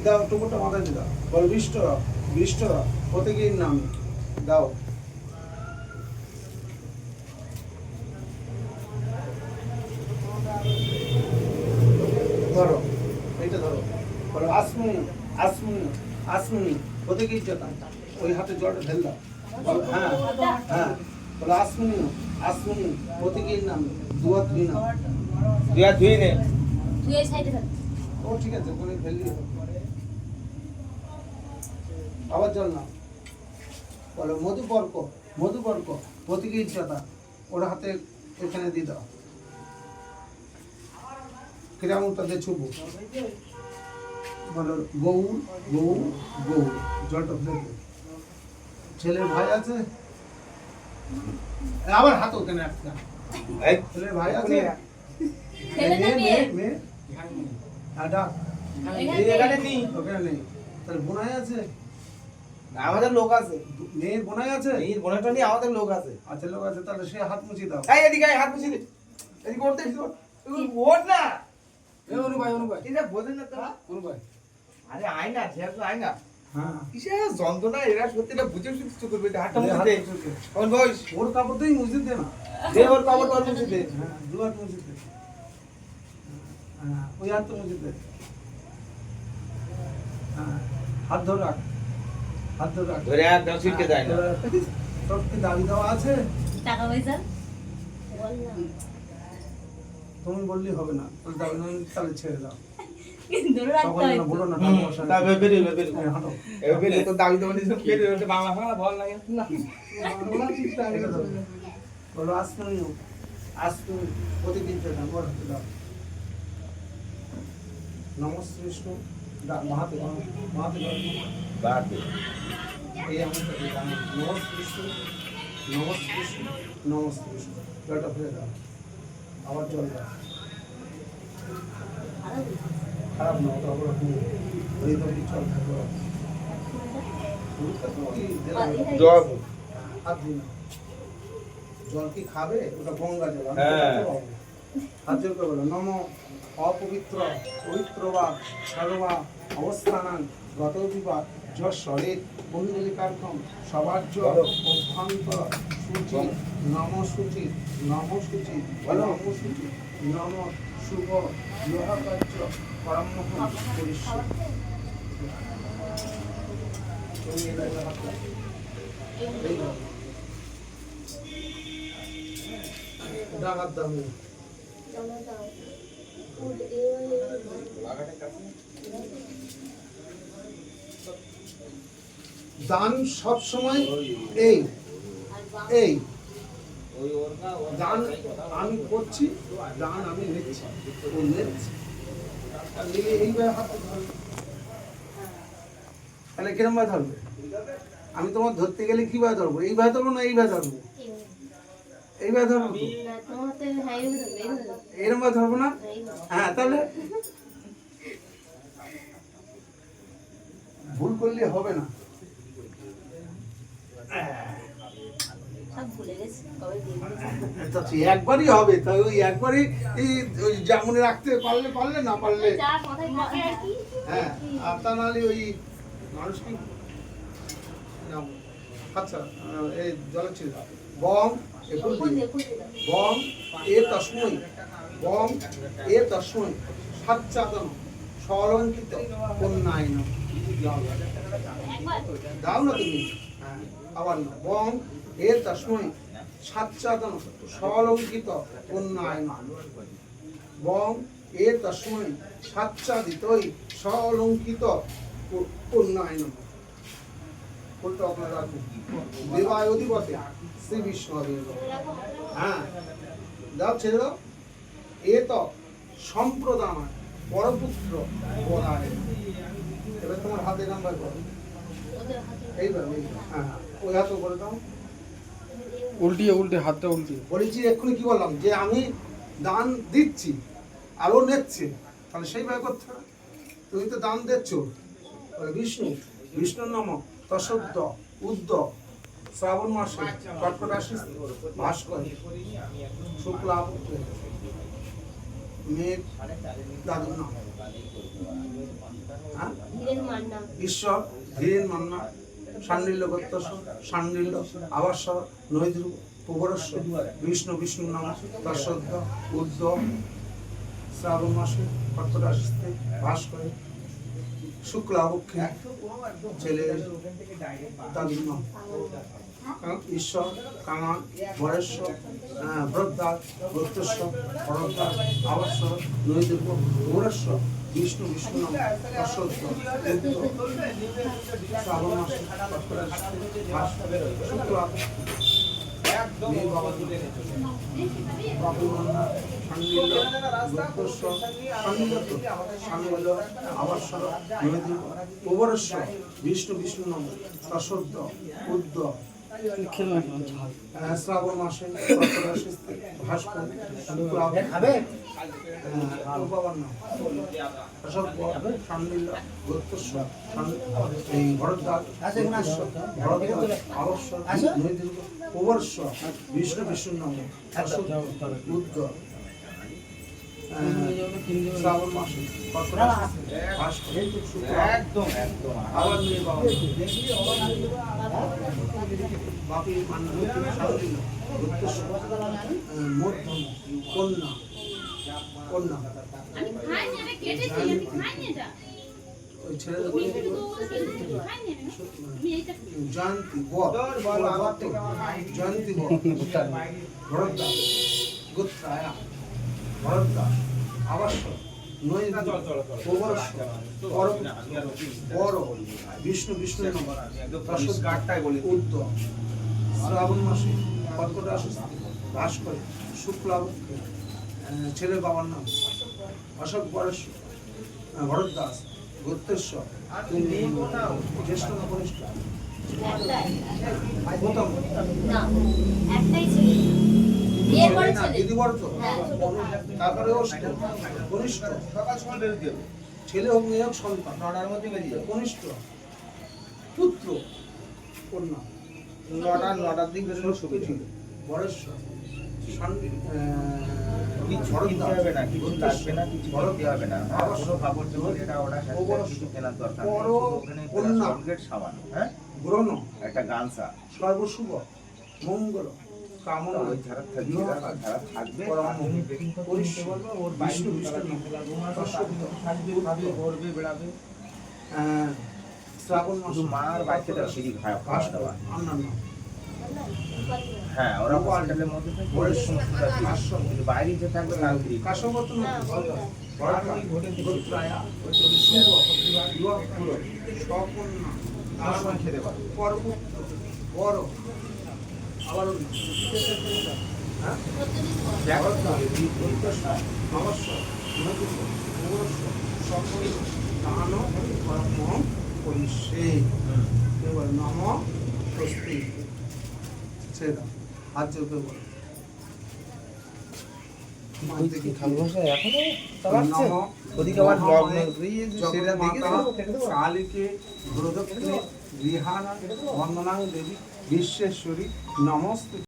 দাও টুকুরটা মাথায় দিয়ে দাও, বলো বিষ্ট দাও, বিষ্ট দাও, প্রতীকীর নামে দাও। ধরো এইটা ধরো, বলো আসমুনি আসমুনি আসমুনি, প্রতীকীর জটা, ওই হাতে জলটা ঢেল দাও, বলো হ্যাঁ হ্যাঁ, বলো আসমুনি আসমুনি, প্রতীকীর নামে দুয়াত ধুই নাও। দুয়া ধুই নে, তুই এই সাইডে থাক। ও ঠিক আছে, বলে ঢেললি আবার জল নাও, বলো মধুপর্ক মধুপর্ক, প্রতীকীর জটা, ওর হাতে এখানে দিয়ে দাও, ক্রিয়ামূলটা দিয়ে ছুবো, বলো গৌর গৌর গৌর, জলটা ফেলে দে। ছেলের ভাই আছে, আবার হাত ওখানে একটা, এই ছেলের ভাই আছে, ছেলে না মেয়ে? মেয়ে আর ডাক, এই এখানে নেই, ওখানে নেই, তাহলে বোনাই আছে, আমাদের লোক আছে, মেয়ের বোনাই আছে, এই বোনাটা নিয়ে আমাদের লোক আছে। আচ্ছা লোক আছে, তাহলে সে হাত মুছিয়ে দাও। এই এদিকে আয়, হাত মুছি দে, এদিকে করতে এদিকে কর, তুই ওঠ না, এ অনুপায় এটা বোঝেন না তো, অনুপায় আরে আয় না, ঝেড়ে আয় না, হ্যাঁ কিসের যন্ত্রণা, এরা সত্যিটা বুঝে শুনতে চুপ করবে, হাতটা দে, মুছি হাত দে, মুছে দে। কোন বয়স, ওর কাপড়টাই মুছে দে না, দে ওর কাপড় তোর মুছি দে, হ্যাঁ দু হাত মুছে দে, হ্যাঁ ওই হাত তো মুছে দে, হ্যাঁ হাত ধরে রাখ, হাত ধরে রাখ, ধরে একদম ছিটকে যায় না। তোর কি দাবি দেওয়া আছে? টাকা পয়সা বল না। তুমি বললি হবে না, তোর দাবি নয় তাহলে ছেড়ে দাও, ধরে রাখতে তখন হয় না তো। বলো না, হুম, টাকা পয়সা নেই। তারপরে বেরিয়ে বেরিয়ে, হ্যাঁ, হাঁটো। এবার বেরিয়ে তো দাবি দেবো নিশ্চয় বেরিয়ে ওঠে, বাংলা ফাংলা ভালো লাগে না, বাংলা চিন্তা আগে ধরো। বলো আসমানি আসমানি, প্রতিদিন যেটা ওর হাতে দাও, নমস্তে বিষ্ণু, মাহাতে মাহাতে বাদ দে, এই আমাদের নমস্তে বিষ্ণু, নমস্তে বিষ্ণু, নমস্তে বিষ্ণু, জলটা ফেলে দাও, আবার জল দাও, খারাপ না, ওটা আবার ওই ধরে জল থাকবে, জল, হাত দিন, জল কি খাবে? ওটা গঙ্গা জল, আমি হ্যাঁ। খেতে পারবো না। হাত জল করে বলো নম অপবিত্র পবিত্র বা সর্বা অবস্থানাং গত বিবাদ যশ্বরে কুণ্ডলিকার্থম সবার্য অভ্যন্তর সূচি নম সূচি নম সূচি নম সূচি নম শুভ লোহাকার্য পরমহ পরিষ্কার। তুমি এটা হাত দাও, এই দাও, এটা হাত দাও, দান সব সময় এই এই দান আমি করছি, দান আমি নিচ্ছি, ও নিচ্ছি, এইভাবে হাতে ধরবে, তাহলে কিরম ভাবে ধরবে? আমি তোমার ধরতে গেলে কিভাবে ধরবো? এইভাবে ধরবো না এইভাবে ধরবো? এইভাবে ধরবো তো? না তোমার তো হ্যাঁ এই ধরবে। এরম ভাবে ধরবো না? হ্যাঁ তাহলে ভুল করলে হবে না। সব ভুলে গেছি কবে দিয়ে দিয়েছি। আচ্ছা, একবারই হবে, তাই ওই একবারই এই ওই যেমন রাখতে পারলে পারলে, না পারলে যা কথাই থাকে আর কি। হ্যাঁ, আর তা নাহলে ওই মানুষ কি নাম, আচ্ছা এই জলের ছিল বম একুল ফুল দিয়ে ফুল দিয়ে দাও। বম এ তস্মৈ বম এ তস্মৈ সাচ্চাদন সলঙ্কিত কন্যায়ন, একবার দাও না তুমি, হ্যাঁ আবার না, বম এ তস্মৈ সাচ্চাদন সলঙ্কিত কন্যায়ন, বম এ তস্মৈ সাচ্চাদিতই সলঙ্কিত কন্যায়ন। ফুলটা আপনারা রাখুন, দেবায় অধিপতে শ্রী বিষ্ণু। হ্যাঁ দাও, ছেড়ে দাও। এ তো সম্প্রদান পরপুত্র বরায়। এবার তোমার হাতে নাম্বার করো, ওদের হাতে এইভাবে হ্যাঁ ওই হাতে করে দাও। উল্টিয়ে উল্টে হাতটা উল্টিয়ে বলেছি এক্ষুনি কি বললাম, যে আমি দান দিচ্ছি আর ও নিচ্ছে, তাহলে সেইভাবে করতে হবে। তুমি তো দান দিচ্ছ, বিষ্ণু বিষ্ণুর নাম তশব্দ উদ্দ শ্রাবণ মাসে কর্কট রাশি ভাস্কর শুক্লা মেঘ দাদুর নাম, হ্যাঁ ধীরে ঈশ্বর ধীরেন মান্না সান্ডিল্য গত্যস সান্ডিল্য আবাস্বর নৈদ্রু প্রবরস্ব বিষ্ণু বিষ্ণু নাম তৎসদ্য উর্ধ্ব শ্রাবণ মাসে কর্কট রাশিতে বাস করে শুক্লাবক্ষে ছেলে তাদের নাম ঈশ্বর কামান বরেশ্বর ব্রদ্ধার ব্রত্যস্ব পরদ্ধার আবস্বর নৈদুর্গ গৌরেশ্বর বিষ্ণু বিষ্ণু নাম তৎসদ্য শ্রাবণ মাসে কর্কট রাশিতে বাস করে শুক্লা মেয়ে বাবা বাবুমান্না সান্ডিল্য ব্রত্যস্ব সান্নিলত সান্নিল্য আবাস্বর নৈদুর্গ প্রবরেশ্বর বিষ্ণু বিষ্ণু নাম তৎসদ্য উদ্য শ্রাবণ মাসে কর্কট রাশিতে বাস করে শুক্লা বাবার নাম সান্ডিল্য ব্রত্যস্ব এই ভরদ্বার আবস্বর নৈদুর্গ প্রবরেশ্বর বিষ্ণু বিষ্ণু নাম উদ্য শ্রাবণ মাসে কর্কট রাশিতে বাস করে শুক্লা আবার মেয়ে বাবা বাপি সান্ডিল্য ব্রত্যস্ব মধ্যম কন্যা কন্যা ওই ছেলেদের জয়ন্তী জয়ন্তী ভরদ্দা গোত্রায়া ভরদ্দা আবাস্য বড় বিষ্ণু বিষ্ণু উদ্য শ্রাবণ মাসে কর্কট রাশিতে বাস করে শুক্লাবক্ষে ছেলে বাবার নাম অশোক ভরদ্দাস গোত্রেশ্বর জ্যেষ্ঠ না কনিষ্ঠ প্রথম দিদিবর তো তারপরে কনিষ্ঠ ছেলে হোক মেয়ে হোক সন্তান কনিষ্ঠ পুত্র কন্যা নটার দিক বেরোলে সুবিধা বরেশ্বর কিছু কিনতে হবে না, কিছু লাগবে না, কিছু করতে হবে না। কোনো কাপড় চোপড় এটা ওটা কিছু কেনার দরকার নেই। ওখানে কলগেট সাবান, হ্যাঁ, গ্রহণ একটা গামছা, সর্বশুভ মঙ্গল কামনা ওই ধারা থাকবে, ধারা থাকবে। আপনি বেকিং করতে বলবো, ওর বিষ্ণু থাকবে, ঘুরবে, বেড়াবে। শ্রাবণ মাস মার বাচ্চাটা ফ্রি খাওয়া দাওয়া। অন্যান্য হ্যাঁ, ওরা হসপিটালের মধ্যে থাকে, ওই সমস্তটা ফ্রি। কিন্তু বাইরে যে থাকবে তাও ফ্রি। কাশবত খেতে পারে। বড় আবার নম স্বস্তি ছেড়ে হাত চলতে বলো কালীকে বন্দনাং দেবী বিশ্বেশ্বরী নমস্তে।